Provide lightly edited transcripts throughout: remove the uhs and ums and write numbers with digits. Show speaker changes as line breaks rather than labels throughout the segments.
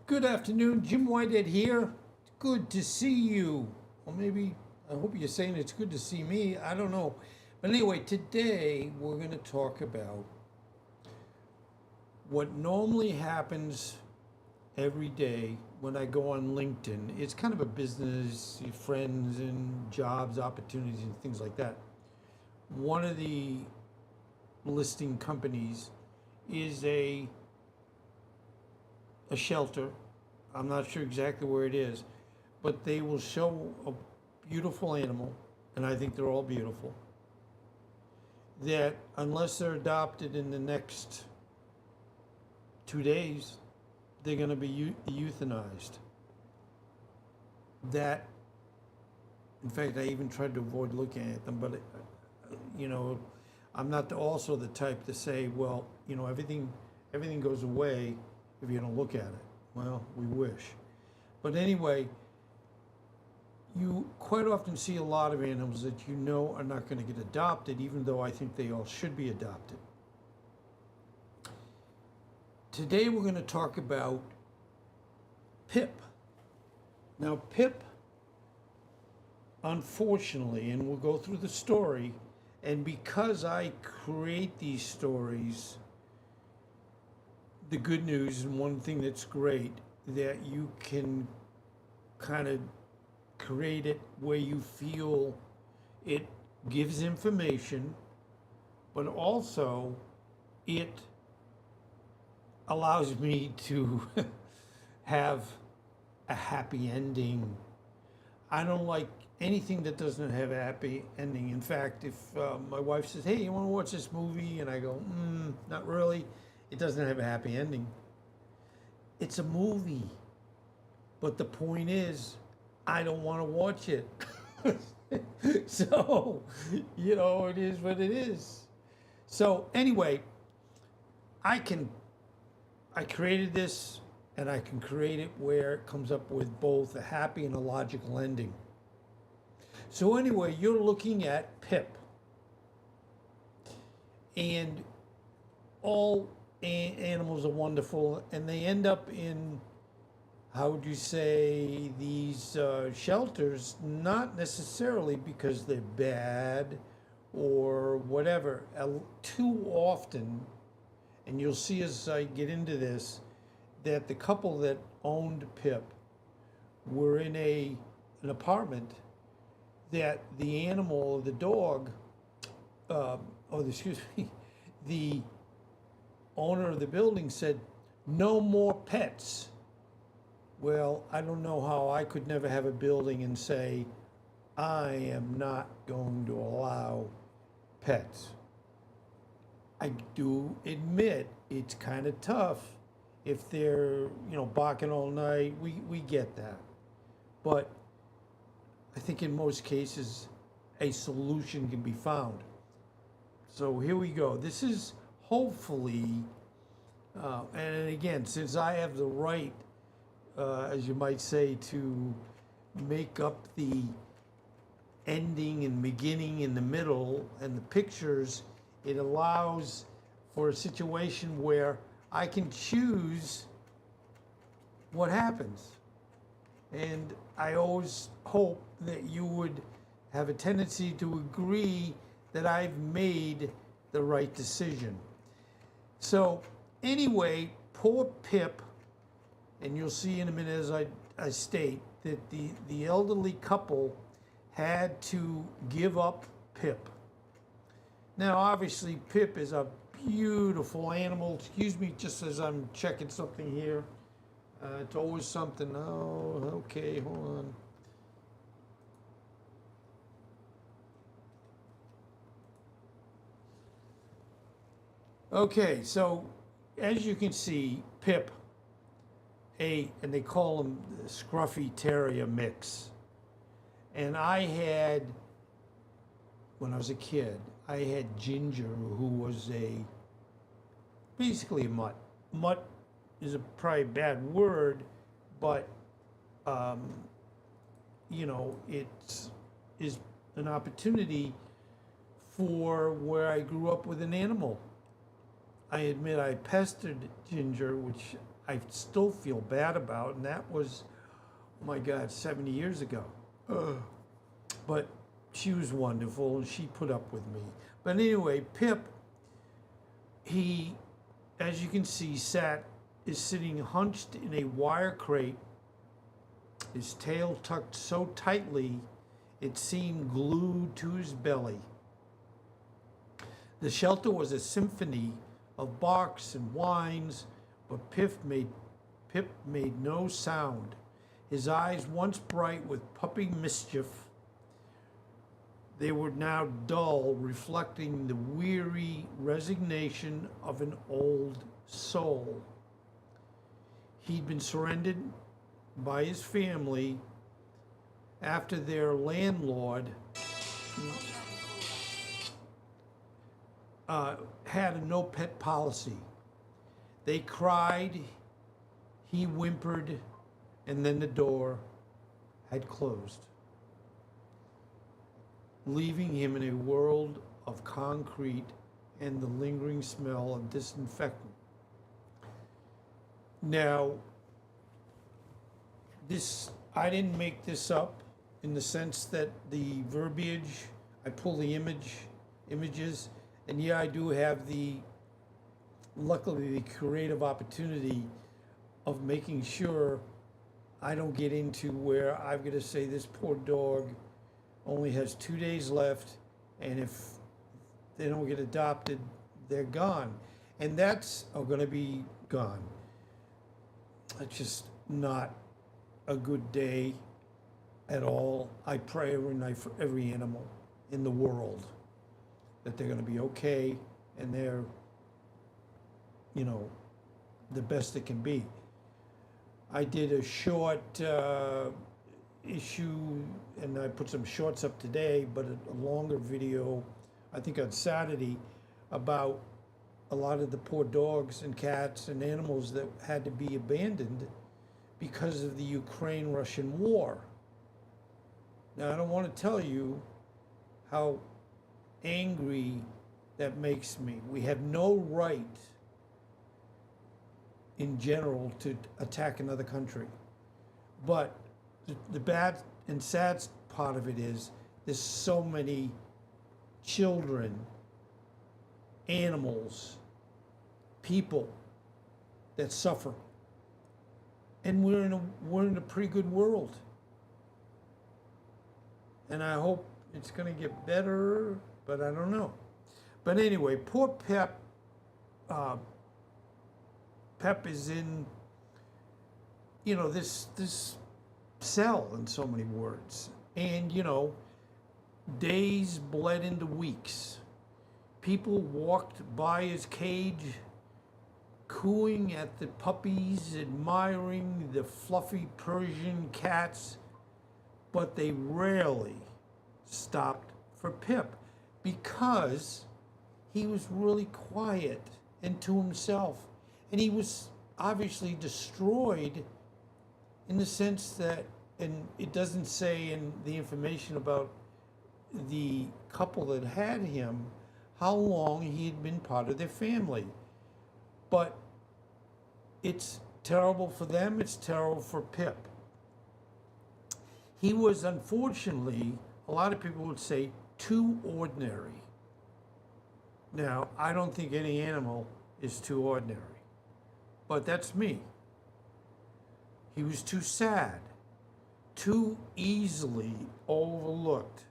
Good afternoon, Jim Whitehead here. Good to see you. Or maybe, I hope you're saying it's good to see me. I don't know. But anyway, today we're going to talk about what normally happens every day when I go on LinkedIn. It's kind of a business, friends, and jobs opportunities and things like that. One of the listing companies is a shelter. I'm not sure exactly where it is, but they will show a beautiful animal, and I think they're all beautiful, that unless they're adopted in the next 2 days, they're going to be euthanized. That, in fact, I even tried to avoid looking at them, but, you know, I'm not also the type to say, well, everything goes away if you don't look at it. Well, we wish. But anyway, you quite often see a lot of animals that you know are not going to get adopted, even though I think they all should be adopted. Today we're going to talk about Pip. Now, Pip, unfortunately, and we'll go through the story, and because I create these stories, the good news, and one thing that's great, that you can kind of create it where you feel it gives information, but also it allows me to have a happy ending. I don't like anything that doesn't have a happy ending. In fact, if my wife says, "Hey, you want to watch this movie?" and I go, "Not really," it doesn't have a happy ending. It's a movie. But the point is, I don't want to watch it. So, it is what it is. So, anyway, I created this and I can create it where it comes up with both a happy and a logical ending. So, anyway, you're looking at Pip. And all animals are wonderful, and they end up in, how would you say, these shelters, not necessarily because they're bad or whatever. Too often, and you'll see as I get into this, that the couple that owned Pip were in an apartment that the animal, the dog, excuse me, the owner of the building said, "No more pets." Well, I don't know how I could never have a building and say, "I am not going to allow pets." I do admit it's kind of tough if they're, barking all night. We get that. But I think in most cases, a solution can be found. So here we go. This is hopefully, and again, since I have the right, as you might say, to make up the ending and beginning in the middle and the pictures, it allows for a situation where I can choose what happens. And I always hope that you would have a tendency to agree that I've made the right decision. So, anyway, poor Pip, and you'll see in a minute as I state that the elderly couple had to give up Pip. Now, obviously, Pip is a beautiful animal. Excuse me, just as I'm checking something here. It's always something. Oh, okay, hold on. Okay, so as you can see, Pip, and they call him the Scruffy Terrier mix. And when I was a kid, I had Ginger, who was basically a mutt. Mutt is probably a bad word, but it is an opportunity for where I grew up with an animal. I admit I pestered Ginger, which I still feel bad about, and that was, oh my God, 70 years ago. But she was wonderful, and she put up with me. But anyway, Pip, he, as you can see, is sitting hunched in a wire crate, his tail tucked so tightly it seemed glued to his belly. The shelter was a symphony of barks and whines, but Pip made no sound. His eyes, once bright with puppy mischief, they were now dull, reflecting the weary resignation of an old soul. He'd been surrendered by his family after their landlord had a no pet policy. They cried, he whimpered, and then the door had closed, leaving him in a world of concrete and the lingering smell of disinfectant. Now, I didn't make this up in the sense that the verbiage, I pull the images, and yeah, I do have luckily the creative opportunity of making sure I don't get into where I've got to say this poor dog only has 2 days left, and if they don't get adopted, they're gone. And that's going to be gone. It's just not a good day at all. I pray every night for every animal in the world that they're going to be okay and they're, the best it can be. I did a short issue, and I put some shorts up today, but a longer video, I think on Saturday, about a lot of the poor dogs and cats and animals that had to be abandoned because of the Ukraine-Russian war. Now, I don't want to tell you how angry that makes me. We have no right in general to attack another country. But the bad and sad part of it is there's so many children, animals, people that suffer. And we're in a pretty good world. And I hope it's going to get better, but I don't know. But anyway, poor Pep. Pep is in, this cell, in so many words. And, days bled into weeks. People walked by his cage, cooing at the puppies, admiring the fluffy Persian cats, but they rarely stopped for Pip because he was really quiet and to himself. And he was obviously destroyed in the sense that, and it doesn't say in the information about the couple that had him, how long he had been part of their family. But it's terrible for them, it's terrible for Pip. He was, unfortunately, a lot of people would say, too ordinary. Now, I don't think any animal is too ordinary, but that's me. He was too sad, too easily overlooked.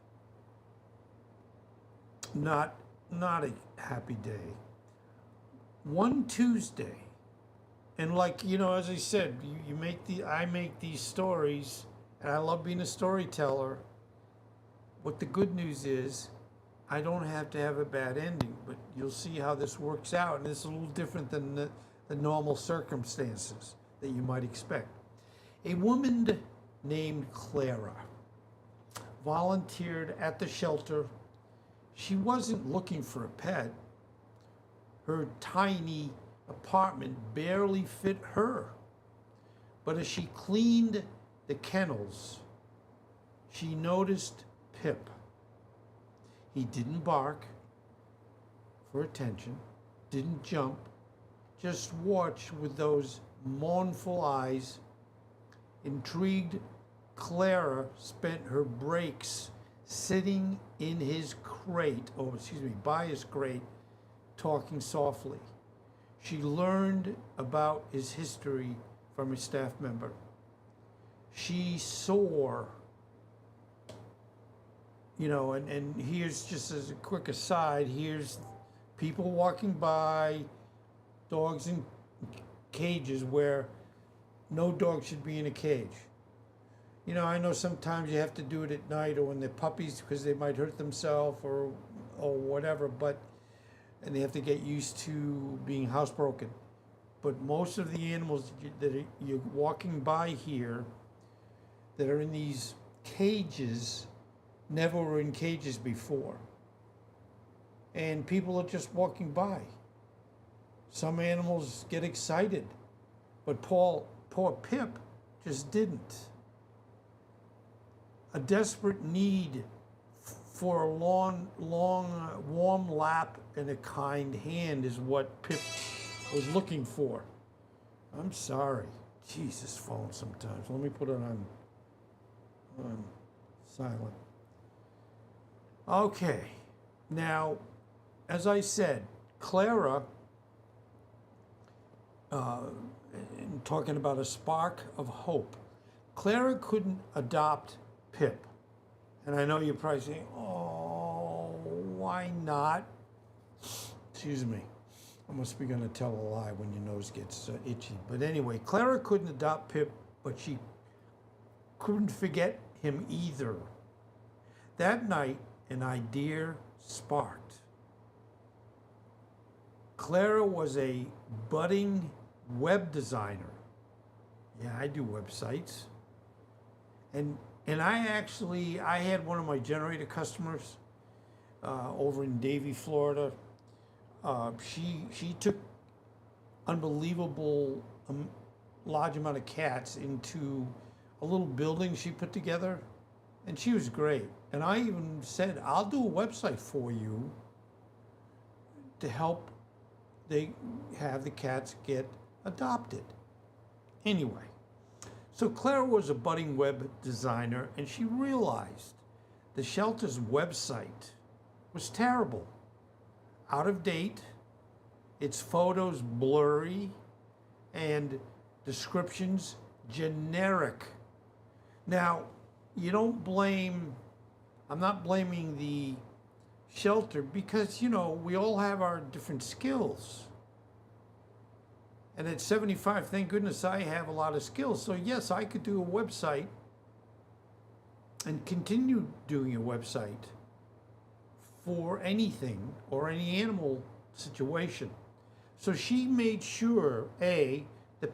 Not a happy day. One Tuesday, and as I said, I make these stories, and I love being a storyteller. What the good news is, I don't have to have a bad ending, but you'll see how this works out, and it's a little different than the normal circumstances that you might expect. A woman named Clara volunteered at the shelter. She wasn't looking for a pet. Her tiny apartment barely fit her. But as she cleaned the kennels, she noticed Pip. He didn't bark for attention, didn't jump, just watched with those mournful eyes. Intrigued, Clara spent her breaks sitting in his crate, or excuse me, by his crate, talking softly. She learned about his history from a staff member. She saw, and here's just as a quick aside, here's people walking by, dogs in cages where no dog should be in a cage. I know sometimes you have to do it at night or when they're puppies because they might hurt themselves or whatever, and they have to get used to being housebroken. But most of the animals that you're walking by here that are in these cages never were in cages before. And people are just walking by. Some animals get excited, but poor Pip just didn't. A desperate need for a long, warm lap and a kind hand is what Pip was looking for. I'm sorry. Jesus, phone sometimes. Let me put it on silent. Okay. Now, as I said, Clara, talking about a spark of hope, Clara couldn't adopt Pip. And I know you're probably saying, oh, why not? Excuse me. I must be going to tell a lie when your nose gets itchy. But anyway, Clara couldn't adopt Pip, but she couldn't forget him either. That night, an idea sparked. Clara was a budding web designer. Yeah, I do websites. And I had one of my generator customers over in Davie, Florida. She took unbelievable large amount of cats into a little building she put together, and she was great. And I even said, I'll do a website for you to help they have the cats get adopted. Anyway, so Clara was a budding web designer, and she realized the shelter's website was terrible, out of date, its photos blurry, and descriptions generic. Now, I'm not blaming the shelter because, we all have our different skills. And at 75, thank goodness I have a lot of skills. So yes, I could do a website and continue doing a website for anything or any animal situation. So she made sure, the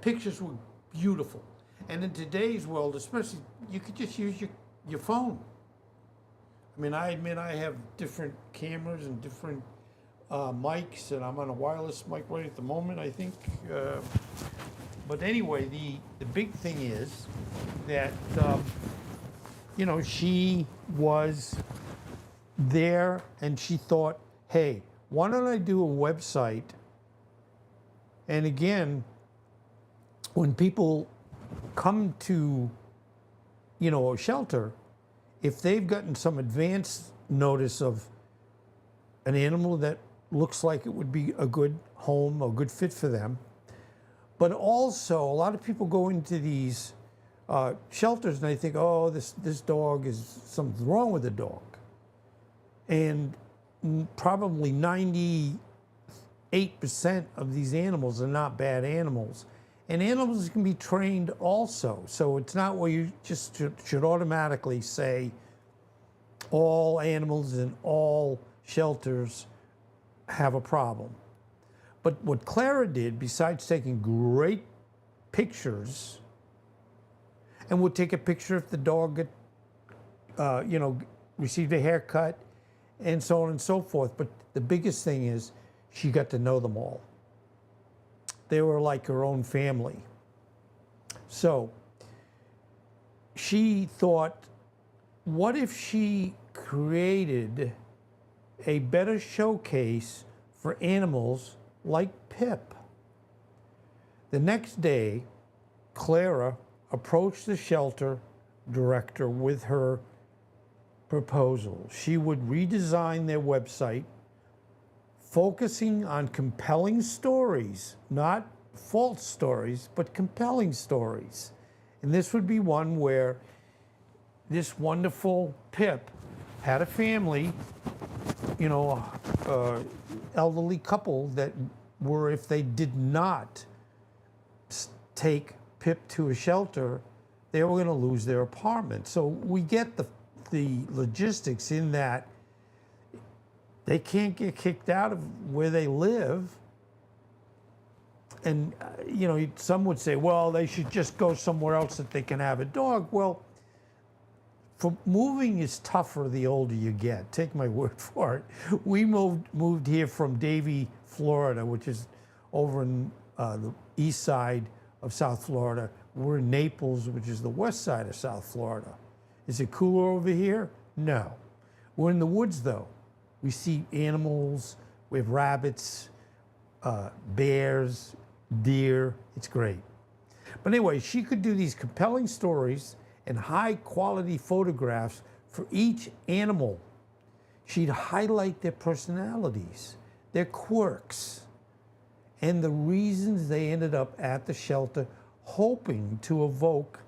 pictures were beautiful. And in today's world, especially, you could just use your phone. I mean, I admit I have different cameras and different mics, and I'm on a wireless mic right at the moment, I think. But anyway, the big thing is that, she was there and she thought, hey, why don't I do a website? And again, when people come to, a shelter, if they've gotten some advance notice of an animal that looks like it would be a good home, a good fit for them, but also a lot of people go into these shelters and they think, oh, this dog something's wrong with the dog. And probably 98% of these animals are not bad animals. And animals can be trained also. So it's not where you just should automatically say all animals in all shelters have a problem. But what Clara did, besides taking great pictures, and would take a picture if the dog received a haircut, and so on and so forth. But the biggest thing is she got to know them all. They were like her own family. So she thought, what if she created a better showcase for animals like Pip? The next day, Clara approached the shelter director with her proposal. She would redesign their website, focusing on compelling stories, not false stories, but compelling stories. And this would be one where this wonderful Pip had a family, you know, elderly couple that were, if they did not take Pip to a shelter, they were going to lose their apartment. So we get the logistics in that they can't get kicked out of where they live. And, you know, some would say, well, they should just go somewhere else that they can have a dog. Well, for moving is tougher the older you get. Take my word for it. We moved here from Davie, Florida, which is over in the east side of South Florida. We're in Naples, which is the west side of South Florida. Is it cooler over here? No. We're in the woods, though. We see animals, we have rabbits, bears, deer. It's great. But anyway, she could do these compelling stories and high quality photographs for each animal. She'd highlight their personalities, their quirks, and the reasons they ended up at the shelter, hoping to evoke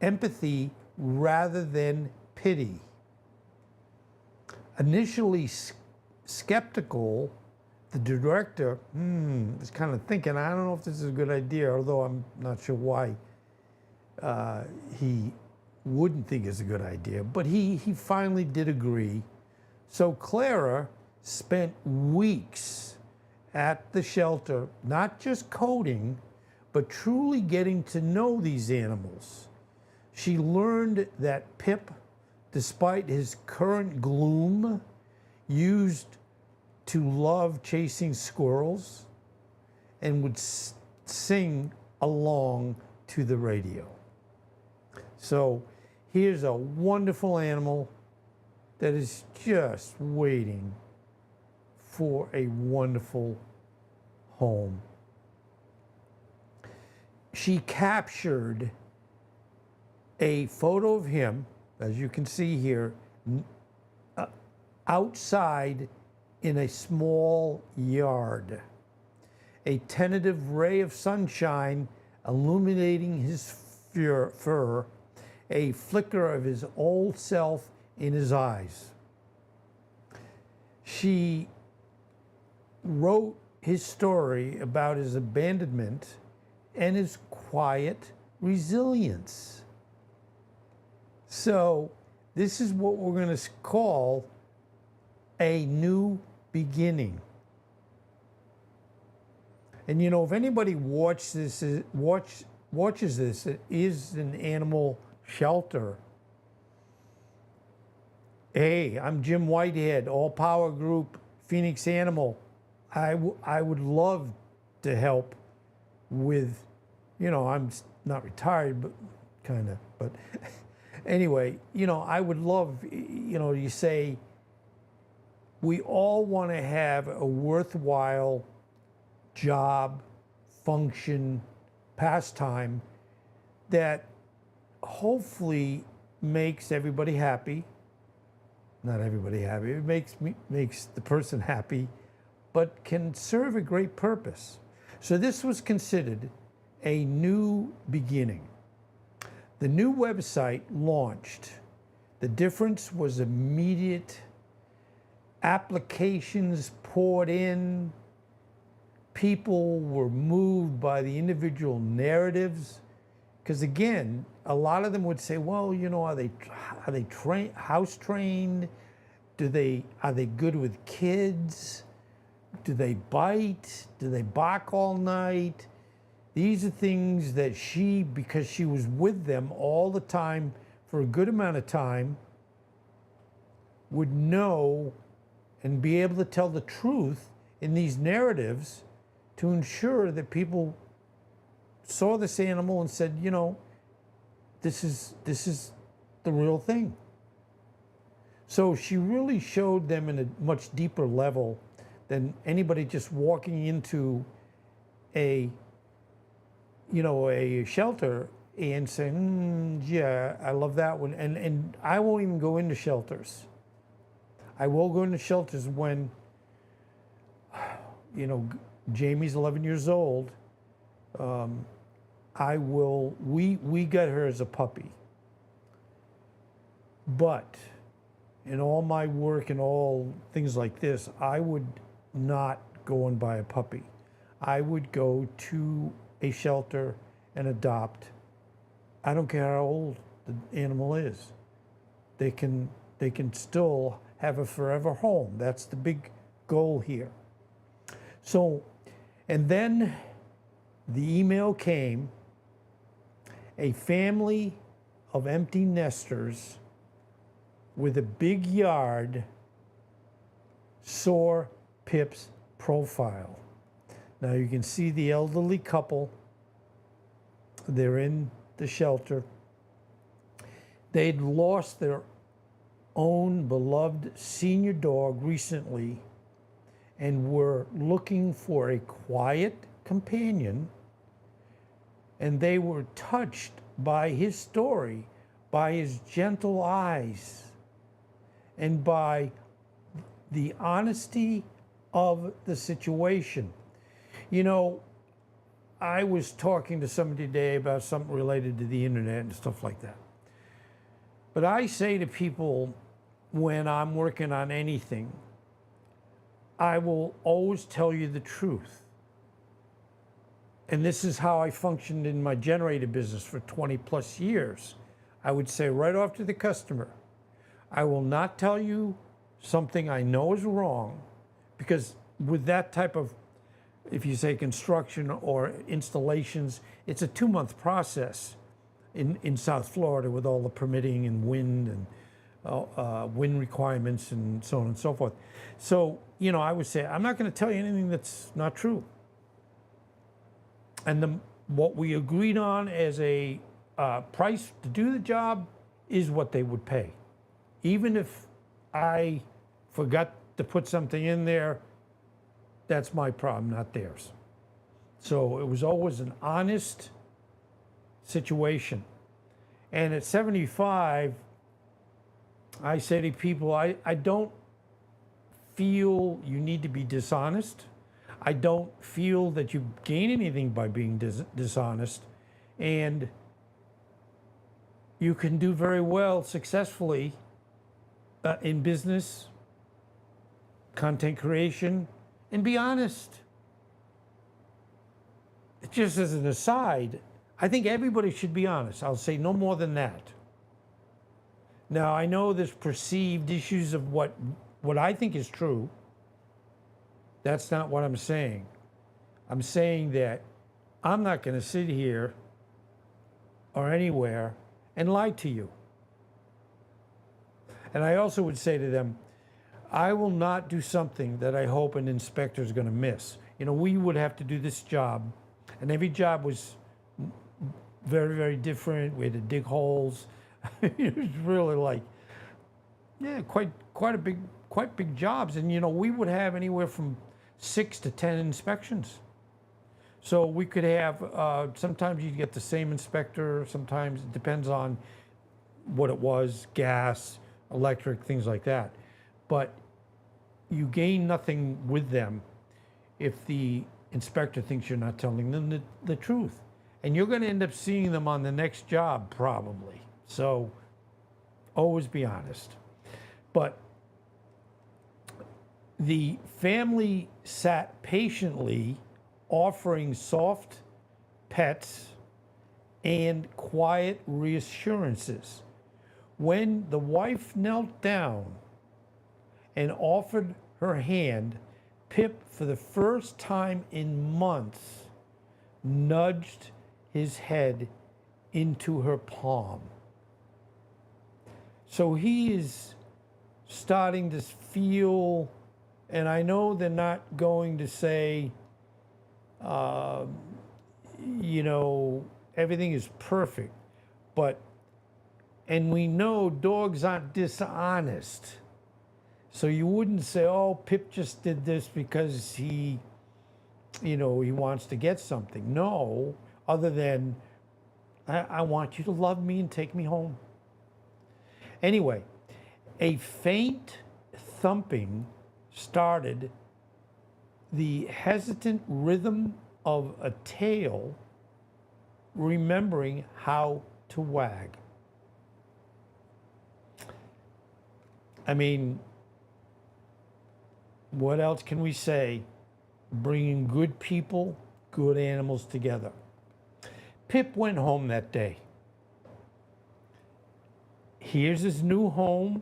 empathy rather than pity. Initially skeptical, the director was kind of thinking, I don't know if this is a good idea, although I'm not sure why he wouldn't think it's a good idea, but he finally did agree. So Clara spent weeks at the shelter, not just coding, but truly getting to know these animals. She learned that Pip, despite his current gloom, used to love chasing squirrels and would sing along to the radio. So here's a wonderful animal that is just waiting for a wonderful home. She captured a photo of him, as you can see here, outside in a small yard. A tentative ray of sunshine illuminating his fur, a flicker of his old self in his eyes. She wrote his story about his abandonment and his quiet resilience. So this is what we're going to call a new beginning. And you know, if anybody watches this, it is an animal shelter. Hey, I'm Jim Whitehead, All Power Group, Phoenix Animal. I would love to help with, you know, I'm not retired, but kind of, but anyway, you know, I would love, you know, you say, we all want to have a worthwhile job, function, pastime that hopefully makes everybody happy. Not everybody happy. It makes the person happy, but can serve a great purpose. So this was considered a new beginning. The new website launched. The difference was immediate. Applications poured in. People were moved by the individual narratives. Because again, a lot of them would say, well, you know, are they house trained? Are they good with kids? Do they bite? Do they bark all night? These are things that because she was with them all the time for a good amount of time, would know and be able to tell the truth in these narratives to ensure that people saw this animal and said, you know, this is the real thing. So she really showed them in a much deeper level than anybody just walking into a a shelter and say, yeah, I love that one. And I won't even go into shelters. I will go into shelters when, Jamie's 11 years old. We got her as a puppy. But in all my work and all things like this, I would not go and buy a puppy. I would go to a shelter and adopt. I don't care how old the animal is. They can still have a forever home. That's the big goal here. So, and then the email came, a family of empty nesters with a big yard saw Pip's profile. Now you can see the elderly couple. They're in the shelter. They'd lost their own beloved senior dog recently and were looking for a quiet companion, and they were touched by his story, by his gentle eyes, and by the honesty of the situation. I was talking to somebody today about something related to the internet and stuff like that. But I say to people when I'm working on anything, I will always tell you the truth. And this is how I functioned in my generator business for 20 plus years. I would say right off to the customer, I will not tell you something I know is wrong, because with that type of, if you say construction or installations, it's a 2-month process in South Florida with all the permitting and wind and wind requirements and so on and so forth. So, I would say, I'm not going to tell you anything that's not true. And what we agreed on as a price to do the job is what they would pay. Even if I forgot to put something in there, that's my problem, not theirs. So it was always an honest situation. And at 75, I say to people, I don't feel you need to be dishonest. I don't feel that you gain anything by being dishonest. And you can do very well successfully in business, content creation, and be honest. Just as an aside, I think everybody should be honest. I'll say no more than that. Now, I know there's perceived issues of what I think is true. That's not what I'm saying. I'm saying that I'm not going to sit here or anywhere and lie to you. And I also would say to them, I will not do something that I hope an inspector is going to miss. We would have to do this job, and every job was very, very different. We had to dig holes. It was really quite big jobs. And we would have anywhere from 6 to 10 inspections. So we could have, sometimes you'd get the same inspector, sometimes it depends on what it was, gas, electric, things like that. But you gain nothing with them if the inspector thinks you're not telling them the truth. And you're going to end up seeing them on the next job, probably. So always be honest. But the family sat patiently offering soft pets and quiet reassurances. When the wife knelt down and offered her hand, Pip, for the first time in months, nudged his head into her palm. So he is starting to feel, and I know they're not going to say, everything is perfect, and we know dogs aren't dishonest. So you wouldn't say, oh, Pip just did this because he wants to get something. No, other than I want you to love me and take me home. Anyway, a faint thumping started the hesitant rhythm of a tail remembering how to wag. I mean, what else can we say? Bringing good people, good animals together. Pip went home that day. Here's his new home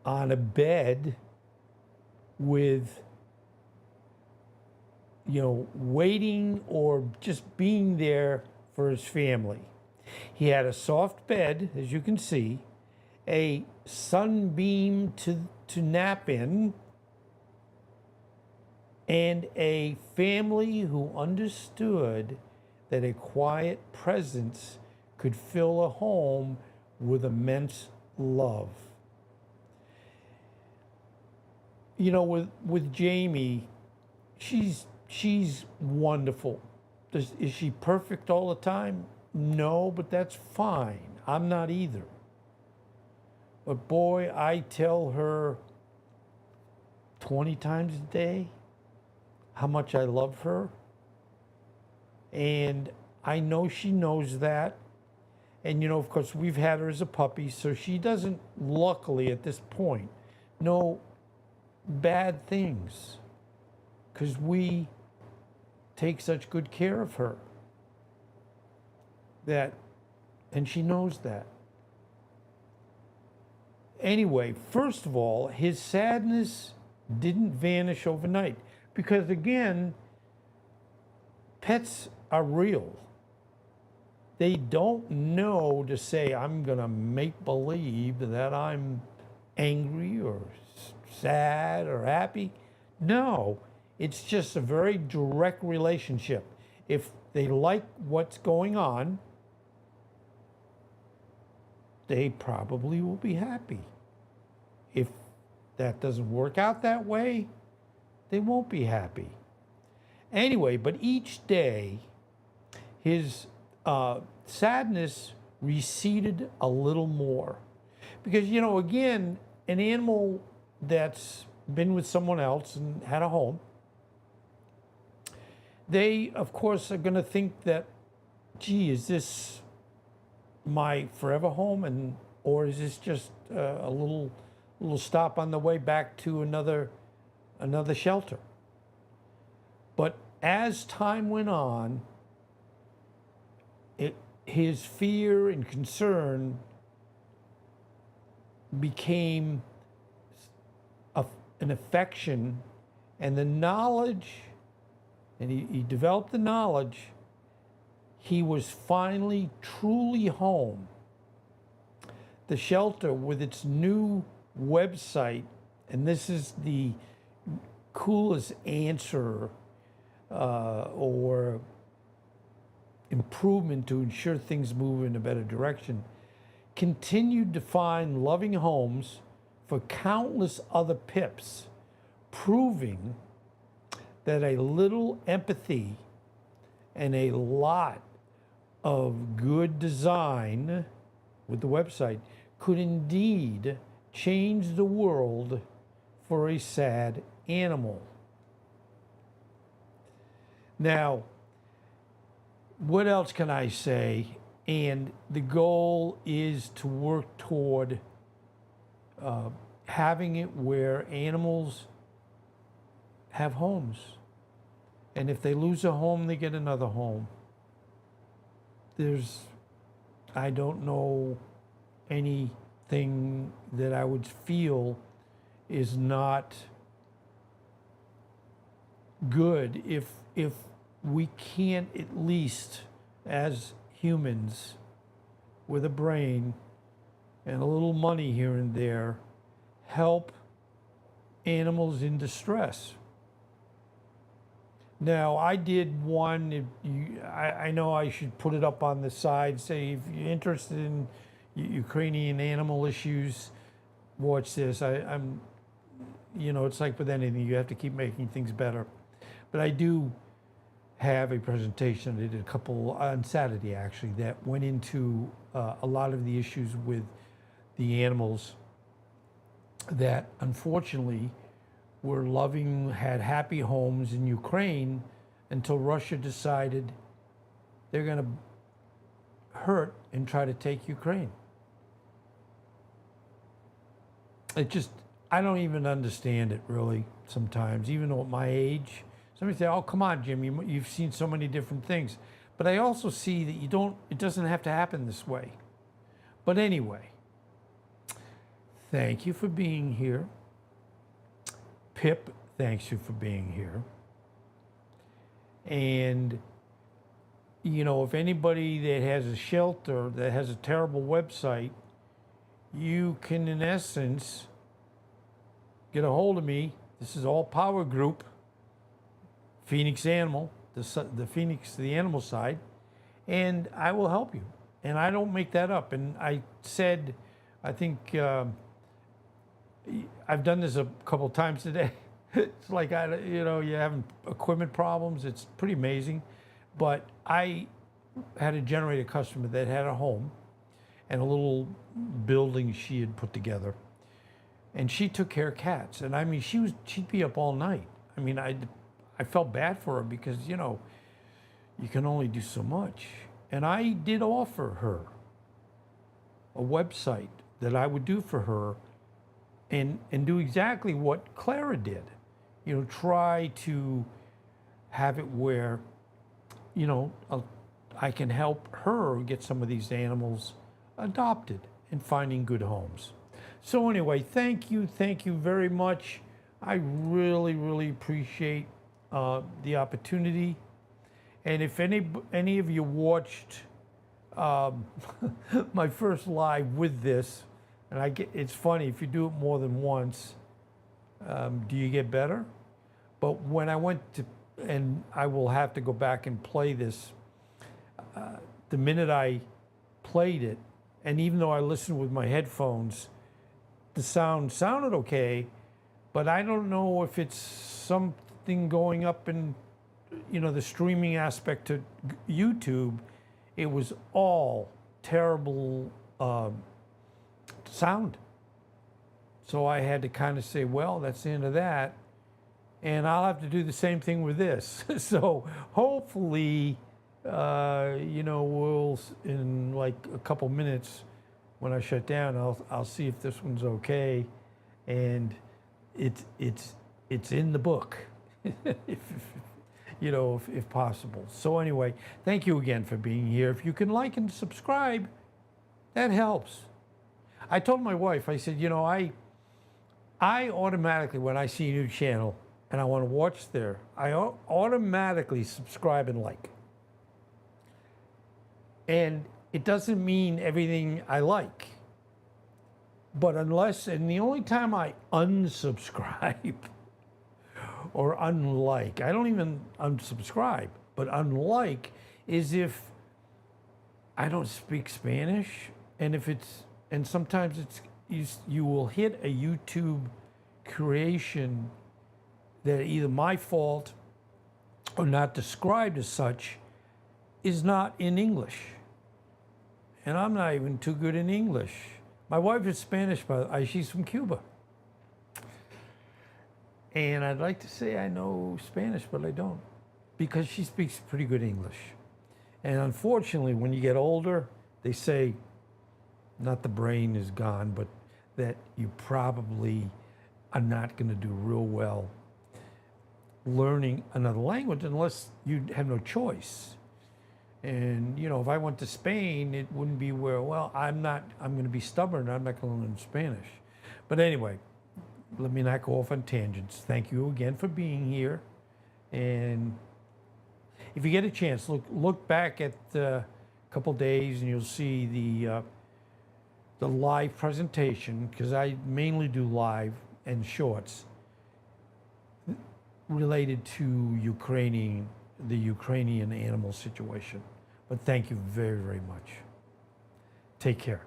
on a bed with, waiting or just being there for his family. He had a soft bed, as you can see, a sunbeam to nap in, and a family who understood that a quiet presence could fill a home with immense love. With Jamie, she's wonderful. Is she perfect all the time? No, but that's fine. I'm not either. But boy, I tell her 20 times a day how much I love her. And I know she knows that. And, of course, we've had her as a puppy, so she doesn't, luckily at this point, know bad things, because we take such good care of her. And she knows that. Anyway, first of all, his sadness didn't vanish overnight, because again, pets are real. They don't know to say, I'm going to make believe that I'm angry or sad or happy. No, it's just a very direct relationship. If they like what's going on, they probably will be happy. If that doesn't work out that way, they won't be happy. Anyway, but each day, his sadness receded a little more. Because, again, an animal that's been with someone else and had a home, they, of course, are going to think that, gee, is this my forever home, or is this just a little stop on the way back to another shelter? But as time went on, his fear and concern became an affection, and the knowledge, and he developed the knowledge, he was finally truly home. The shelter, with its new website, and this is the coolest answer or improvement to ensure things move in a better direction, continued to find loving homes for countless other Pips, proving that a little empathy and a lot of good design with the website could indeed change the world for a sad animal. Now, what else can I say? And the goal is to work toward having it where animals have homes. And if they lose a home, they get another home. I don't know anything that I would feel is not good if we can't, at least as humans with a brain and a little money here and there, help animals in distress. Now, I did one, I know I should put it up on the side, say if you're interested in Ukrainian animal issues, watch this. I'm it's like with anything, you have to keep making things better. But I do have a presentation. I did a couple on Saturday actually that went into a lot of the issues with the animals that unfortunately were loving, had happy homes in Ukraine until Russia decided they're going to hurt and try to take Ukraine. It just, I don't even understand it really sometimes, even though at my age. Somebody say, oh, come on, Jim, you've seen so many different things. But I also see that it doesn't have to happen this way. But anyway, thank you for being here. Pip, thanks you for being here. And, you know, if anybody that has a shelter, that has a terrible website, you can, in essence, get a hold of me. This is all Power Group. Phoenix Animal, the Phoenix, the animal side, and I will help you. And I don't make that up. And I said, I think I've done this a couple times today. It's like, you're having equipment problems. It's pretty amazing. But I had a generator customer that had a home and a little building she had put together. And she took care of cats. And I mean, she'd be up all night. I mean, I felt bad for her because, you know, you can only do so much. And I did offer her a website that I would do for her and do exactly what Clara did. You know, try to have it where, you know, I can help her get some of these animals adopted and finding good homes. So anyway, thank you very much. I really, really appreciate the opportunity. And if any of you watched my first live with this, and it's funny, if you do it more than once, do you get better? But when I went to, and I will have to go back and play this, the minute I played it, and even though I listened with my headphones, the sound sounded okay, but I don't know if it's something going up in, you know, the streaming aspect to YouTube. It was all terrible sound. So I had to kind of say, well, that's the end of that. And I'll have to do the same thing with this. So hopefully, you know, we'll, in like a couple minutes when I shut down, I'll see if this one's okay. And it's in the book, if you know, if possible. So anyway, thank you again for being here. If you can like and subscribe, that helps. I told my wife, I said, you know, I automatically, when I see a new channel and I want to watch there, I automatically subscribe and like. And it doesn't mean everything I like. But unless, and the only time I unsubscribe or unlike, I don't even unsubscribe, but unlike is if I don't speak Spanish, and if it's, and sometimes it's, you will hit a YouTube creation that either my fault or not described as such is not in English. And I'm not even too good in English. My wife is Spanish, but she's from Cuba. And I'd like to say I know Spanish, but I don't, because she speaks pretty good English. And unfortunately, when you get older, they say, not the brain is gone, but that you probably are not going to do real well learning another language unless you have no choice. And, you know, if I went to Spain, it wouldn't be where, well, I'm going to be stubborn. I'm not going to learn Spanish. But anyway, let me not go off on tangents. Thank you again for being here. And if you get a chance, look back at a couple days and you'll see the live presentation, because I mainly do live and shorts related to the Ukrainian animal situation. But thank you very, very much. Take care.